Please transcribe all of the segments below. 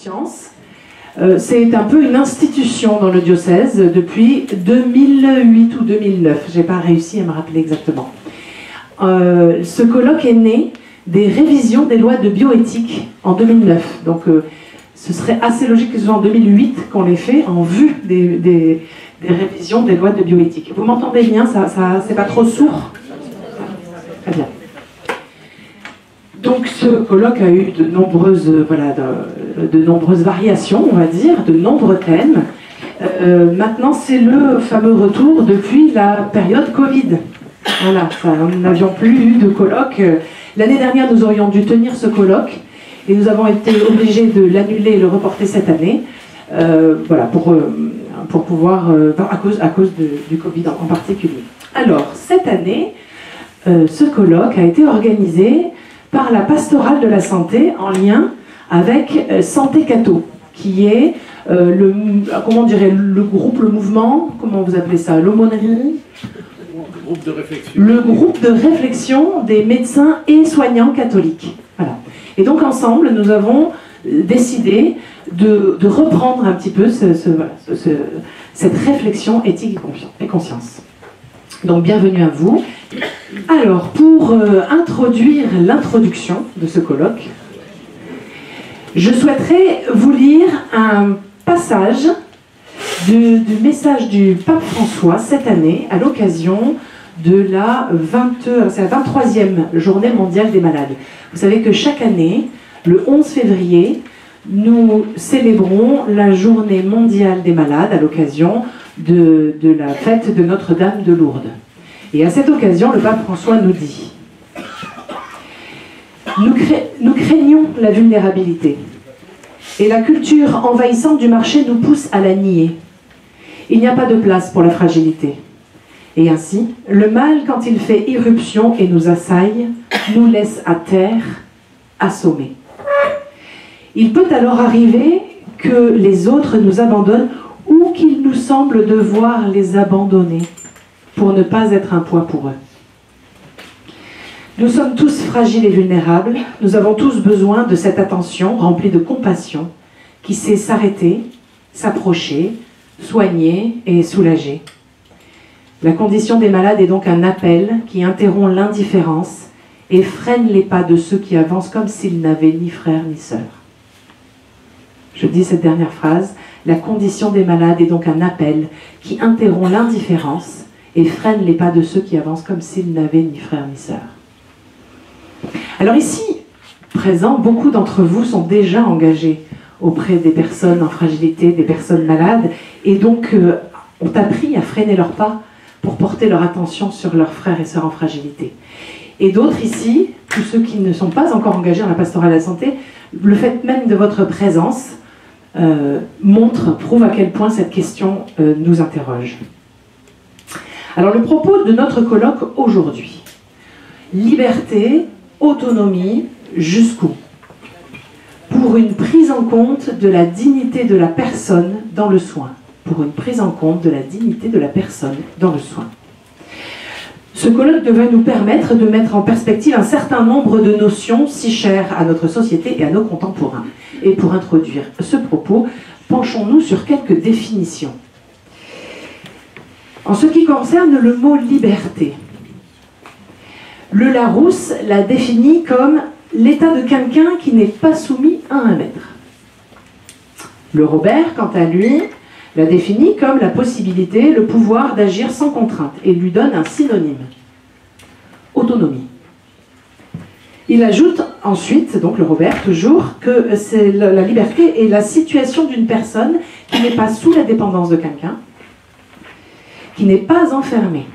conscience. C'est un peu une institution dans le diocèse depuis 2008 ou 2009. Je n'ai pas réussi à me rappeler exactement. Ce colloque est né des révisions des lois de bioéthique en 2009. Donc ce serait assez logique que ce soit en 2008 qu'on les fait en vue des révisions des lois de bioéthique. Vous m'entendez bien? C'est pas trop sourd? Très bien. Donc ce colloque a eu de nombreuses variations, on va dire, de nombreux thèmes. Maintenant, c'est le fameux retour depuis la période Covid. Voilà, nous n'avions plus eu de colloque. L'année dernière, nous aurions dû tenir ce colloque et nous avons été obligés de l'annuler et le reporter cette année, voilà, pour pouvoir, à cause du Covid en particulier. Alors, cette année, ce colloque a été organisé par la pastorale de la santé en lien avec Santé Catho, qui est le groupe, le mouvement, comment vous appelez ça, l'aumônerie, le groupe de réflexion des médecins et soignants catholiques. Voilà. Et donc ensemble, nous avons décidé de reprendre un petit peu cette réflexion éthique et conscience. Donc bienvenue à vous. Alors, pour introduire l'introduction de ce colloque, je souhaiterais vous lire un passage du message du pape François cette année à l'occasion de la 23e journée mondiale des malades. Vous savez que chaque année, le 11 février, nous célébrons la journée mondiale des malades à l'occasion de la fête de Notre-Dame de Lourdes. Et à cette occasion, le pape François nous dit « Nous craignons la vulnérabilité, et la culture envahissante du marché nous pousse à la nier. Il n'y a pas de place pour la fragilité. Et ainsi, le mal, quand il fait irruption et nous assaille, nous laisse à terre, assommés. Il peut alors arriver que les autres nous abandonnent ou qu'il nous semble devoir les abandonner pour ne pas être un poids pour eux. Nous sommes tous fragiles et vulnérables, nous avons tous besoin de cette attention remplie de compassion qui sait s'arrêter, s'approcher, soigner et soulager. La condition des malades est donc un appel qui interrompt l'indifférence et freine les pas de ceux qui avancent comme s'ils n'avaient ni frères ni sœurs. Je dis cette dernière phrase, la condition des malades est donc un appel qui interrompt l'indifférence et freine les pas de ceux qui avancent comme s'ils n'avaient ni frères ni sœurs. Alors ici, présents, beaucoup d'entre vous sont déjà engagés auprès des personnes en fragilité, des personnes malades, et donc ont appris à freiner leurs pas pour porter leur attention sur leurs frères et sœurs en fragilité. Et d'autres ici, tous ceux qui ne sont pas encore engagés dans la pastorale de la santé, le fait même de votre présence prouve à quel point cette question nous interroge. Alors le propos de notre colloque aujourd'hui, liberté, autonomie, jusqu'où? Pour une prise en compte de la dignité de la personne dans le soin. Pour une prise en compte de la dignité de la personne dans le soin. Ce colloque devrait nous permettre de mettre en perspective un certain nombre de notions si chères à notre société et à nos contemporains. Et pour introduire ce propos, penchons-nous sur quelques définitions. En ce qui concerne le mot liberté, le Larousse l'a défini comme l'état de quelqu'un qui n'est pas soumis à un maître. Le Robert, quant à lui, l'a défini comme la possibilité, le pouvoir d'agir sans contrainte et lui donne un synonyme, autonomie. Il ajoute ensuite, donc le Robert toujours, que la liberté est la situation d'une personne qui n'est pas sous la dépendance de quelqu'un, qui n'est pas enfermée.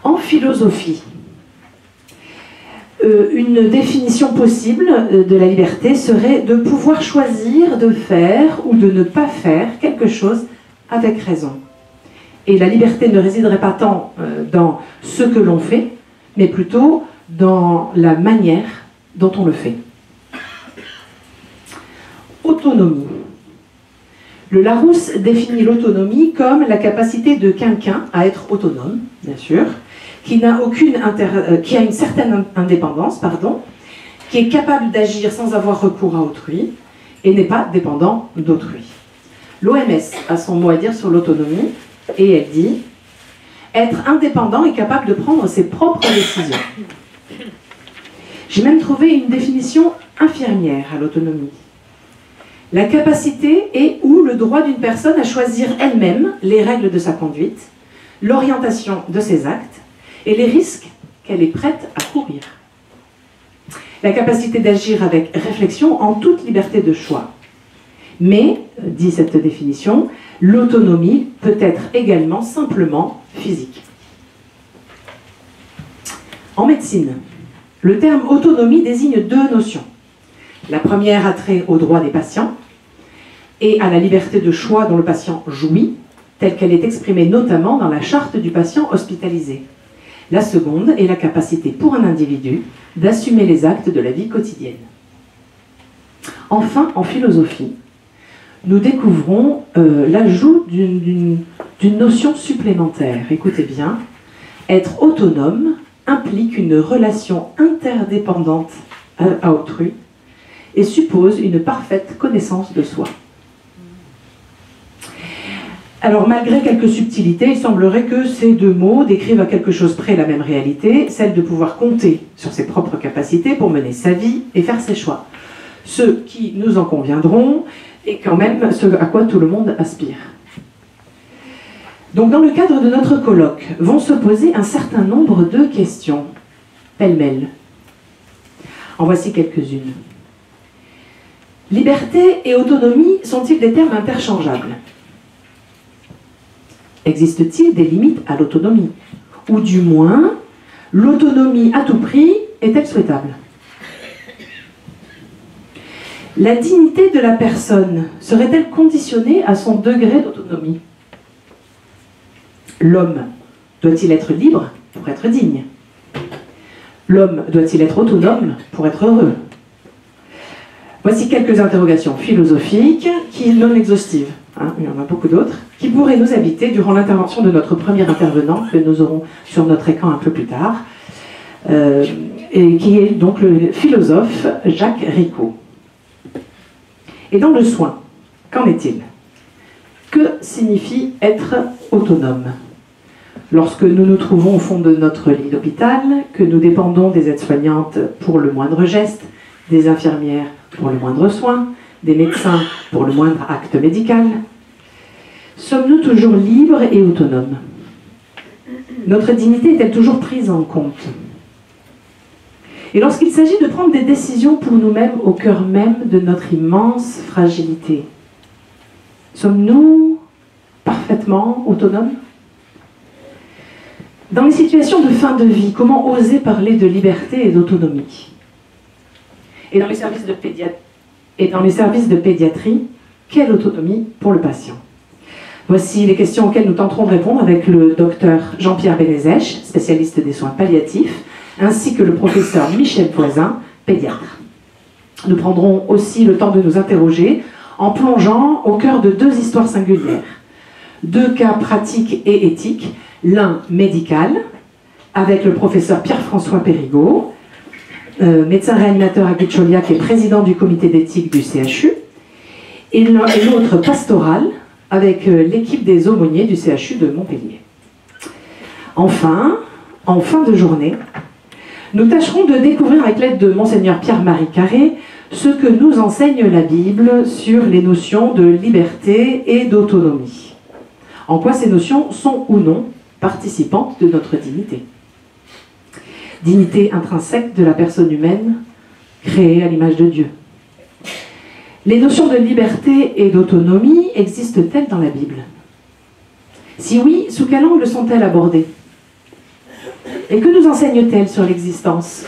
En philosophie, une définition possible de la liberté serait de pouvoir choisir de faire ou de ne pas faire quelque chose avec raison. Et la liberté ne résiderait pas tant dans ce que l'on fait, mais plutôt dans la manière dont on le fait. Autonomie. Le Larousse définit l'autonomie comme la capacité de quelqu'un à être autonome, bien sûr, qui a une certaine indépendance, qui est capable d'agir sans avoir recours à autrui, et n'est pas dépendant d'autrui. L'OMS a son mot à dire sur l'autonomie, et elle dit « Être indépendant et capable de prendre ses propres décisions ». J'ai même trouvé une définition infirmière à l'autonomie. La capacité et ou le droit d'une personne à choisir elle-même les règles de sa conduite, l'orientation de ses actes et les risques qu'elle est prête à courir. La capacité d'agir avec réflexion en toute liberté de choix. Mais, dit cette définition, l'autonomie peut être également simplement physique. En médecine, le terme autonomie désigne deux notions. La première a trait aux droits des patients et à la liberté de choix dont le patient jouit, telle qu'elle est exprimée notamment dans la charte du patient hospitalisé. La seconde est la capacité pour un individu d'assumer les actes de la vie quotidienne. Enfin, en philosophie, nous découvrons l'ajout d'une notion supplémentaire. Écoutez bien, être autonome implique une relation interdépendante à autrui et suppose une parfaite connaissance de soi. Alors, malgré quelques subtilités, il semblerait que ces deux mots décrivent à quelque chose près la même réalité, celle de pouvoir compter sur ses propres capacités pour mener sa vie et faire ses choix. Ce qui, nous en conviendront, est quand même ce à quoi tout le monde aspire. Donc, dans le cadre de notre colloque, vont se poser un certain nombre de questions, pêle-mêle. En voici quelques-unes. Liberté et autonomie sont-ils des termes interchangeables ? Existe-t-il des limites à l'autonomie? Ou du moins, l'autonomie à tout prix est-elle souhaitable? La dignité de la personne serait-elle conditionnée à son degré d'autonomie? L'homme doit-il être libre pour être digne? L'homme doit-il être autonome pour être heureux? Voici quelques interrogations philosophiques qui non exhaustives, il y en a beaucoup d'autres, qui pourraient nous habiter durant l'intervention de notre premier intervenant, que nous aurons sur notre écran un peu plus tard, et qui est donc le philosophe Jacques Ricot. Et dans le soin, qu'en est-il? Que signifie être autonome? Lorsque nous nous trouvons au fond de notre lit d'hôpital, que nous dépendons des aides-soignantes pour le moindre geste, des infirmières pour le moindre soin, des médecins pour le moindre acte médical, sommes-nous toujours libres et autonomes? Notre dignité est-elle toujours prise en compte? Et lorsqu'il s'agit de prendre des décisions pour nous-mêmes au cœur même de notre immense fragilité, sommes-nous parfaitement autonomes? Dans les situations de fin de vie, comment oser parler de liberté et d'autonomie? Et dans les services de pédiatrie, quelle autonomie pour le patient? Voici les questions auxquelles nous tenterons de répondre avec le docteur Jean-Pierre Bénézèche, spécialiste des soins palliatifs, ainsi que le professeur Michel Voisin, pédiatre. Nous prendrons aussi le temps de nous interroger en plongeant au cœur de deux histoires singulières. Deux cas pratiques et éthiques, l'un médical, avec le professeur Pierre-François Périgaud, médecin réanimateur à Guicholiac et président du comité d'éthique du CHU, et l'autre pastoral, avec l'équipe des aumôniers du CHU de Montpellier. Enfin, en fin de journée, nous tâcherons de découvrir avec l'aide de Monseigneur Pierre-Marie Carré ce que nous enseigne la Bible sur les notions de liberté et d'autonomie. En quoi ces notions sont ou non participantes de notre dignité. Dignité intrinsèque de la personne humaine, créée à l'image de Dieu. Les notions de liberté et d'autonomie existent-elles dans la Bible? Si oui, sous quel angle sont-elles abordées? Et que nous enseigne-t-elle sur l'existence?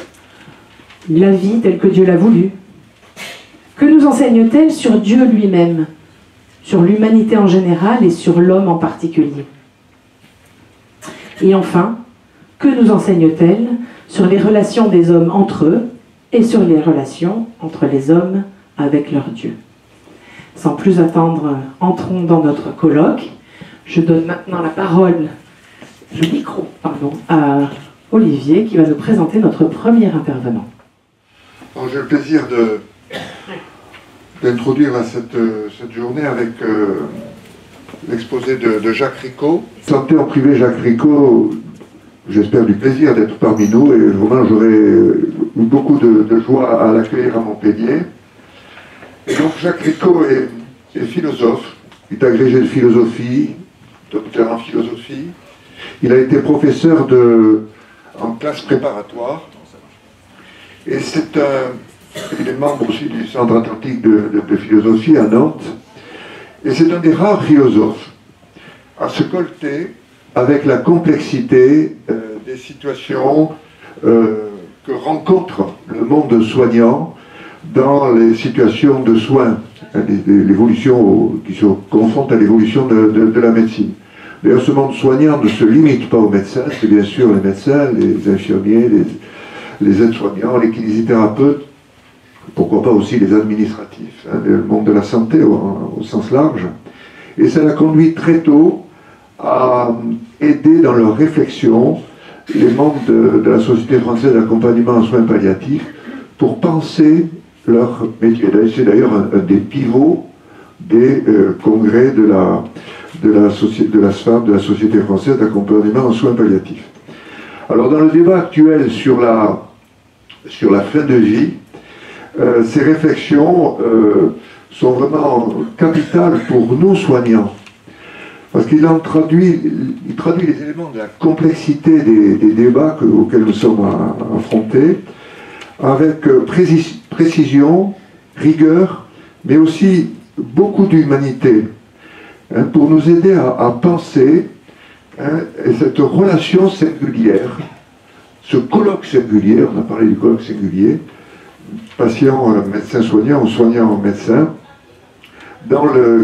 La vie telle que Dieu l'a voulu? Que nous enseigne-t-elle sur Dieu lui-même, sur l'humanité en général et sur l'homme en particulier? Et enfin, que nous enseigne-t-elle sur les relations des hommes entre eux et sur les relations entre les hommes avec leur Dieu? Sans plus attendre, entrons dans notre colloque. Je donne maintenant le micro, à Olivier qui va nous présenter notre premier intervenant. Alors, j'ai le plaisir d'introduire cette journée avec l'exposé de Jacques Ricot. Santé en privé, Jacques Ricot, j'espère du plaisir d'être parmi nous et vraiment j'aurais eu beaucoup de joie à l'accueillir à Montpellier. Et donc Jacques Ricot est philosophe, il est agrégé de philosophie, docteur en philosophie. Il a été professeur en classe préparatoire et il est membre aussi du Centre atlantique de philosophie à Nantes. Et c'est un des rares philosophes à se colter avec la complexité des situations que rencontre le monde soignant dans les situations de soins, l'évolution qui se confrontent à l'évolution de la médecine. D'ailleurs, ce monde soignant ne se limite pas aux médecins, c'est bien sûr les médecins, les infirmiers, les aides-soignants, les kinésithérapeutes, pourquoi pas aussi les administratifs, le monde de la santé au sens large. Et ça l'a conduit très tôt à aider dans leur réflexion les membres de la Société française d'accompagnement en soins palliatifs pour penser leur métier. C'est d'ailleurs un des pivots des congrès de la SFAP, de la Société française d'accompagnement en soins palliatifs. Alors dans le débat actuel sur la fin de vie, ces réflexions sont vraiment capitales pour nous soignants, parce qu'il traduit les éléments de la complexité des débats auxquels nous sommes affrontés, avec précision, rigueur, mais aussi beaucoup d'humanité, pour nous aider à penser cette relation singulière, ce colloque singulier, on a parlé du colloque singulier, patient, médecin soignant ou soignant médecin,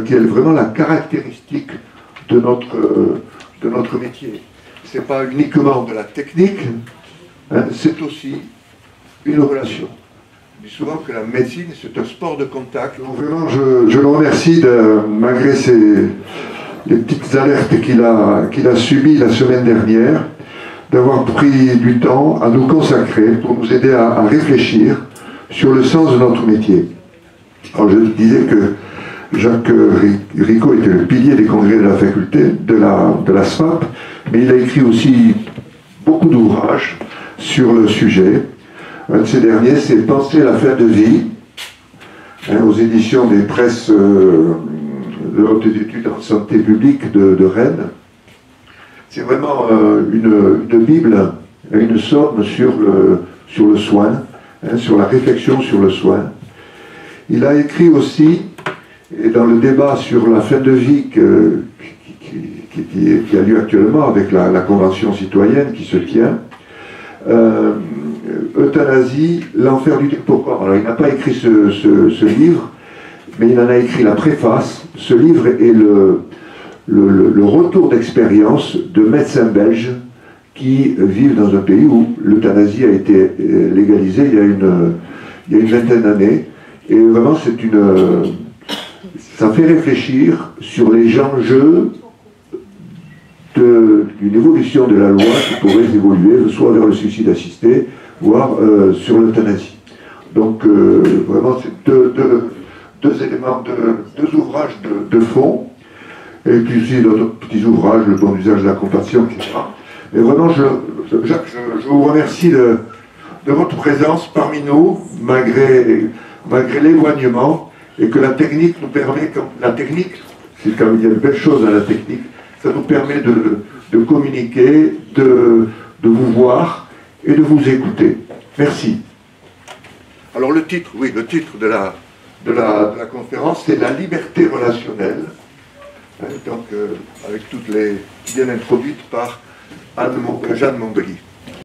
qui est vraiment la caractéristique de notre métier. Ce n'est pas uniquement de la technique, c'est aussi une relation. Je dis souvent que la médecine, c'est un sport de contact. Donc vraiment, je le remercie, malgré les petites alertes qu'il a subies la semaine dernière, d'avoir pris du temps à nous consacrer pour nous aider à réfléchir sur le sens de notre métier. Alors je disais que Jacques Ricot était le pilier des congrès de la faculté, de la SFAP, mais il a écrit aussi beaucoup d'ouvrages sur le sujet. Un de ces derniers, c'est « Penser la fin de vie », aux éditions des presses de hautes études en santé publique de Rennes. C'est vraiment une bible, une somme sur le soin, sur la réflexion sur le soin. Il a écrit aussi, et dans le débat sur la fin de vie qui a lieu actuellement avec la Convention citoyenne qui se tient, Euthanasie, l'enfer du type. Pourquoi? Alors il n'a pas écrit ce livre, mais il en a écrit la préface. Ce livre est le retour d'expérience de médecins belges qui vivent dans un pays où l'euthanasie a été légalisée il y a une vingtaine d'années. Et vraiment, ça fait réfléchir sur les enjeux d'une évolution de la loi qui pourrait évoluer soit vers le suicide assisté, voire sur l'euthanasie. Donc vraiment, c'est deux éléments, deux ouvrages de fond, et puis aussi d'autres petits ouvrages, le bon usage de la compassion, etc. Et vraiment, Jacques, je vous remercie de votre présence parmi nous, malgré l'éloignement, et que la technique nous permet, la technique, c'est quand même, il y a de belles choses dans la technique, ça nous permet de communiquer, de vous voir et de vous écouter. Merci. Alors le titre, oui, le titre de la conférence, c'est « La liberté relationnelle », donc avec toutes les bien introduites par Jeanne Montbelly.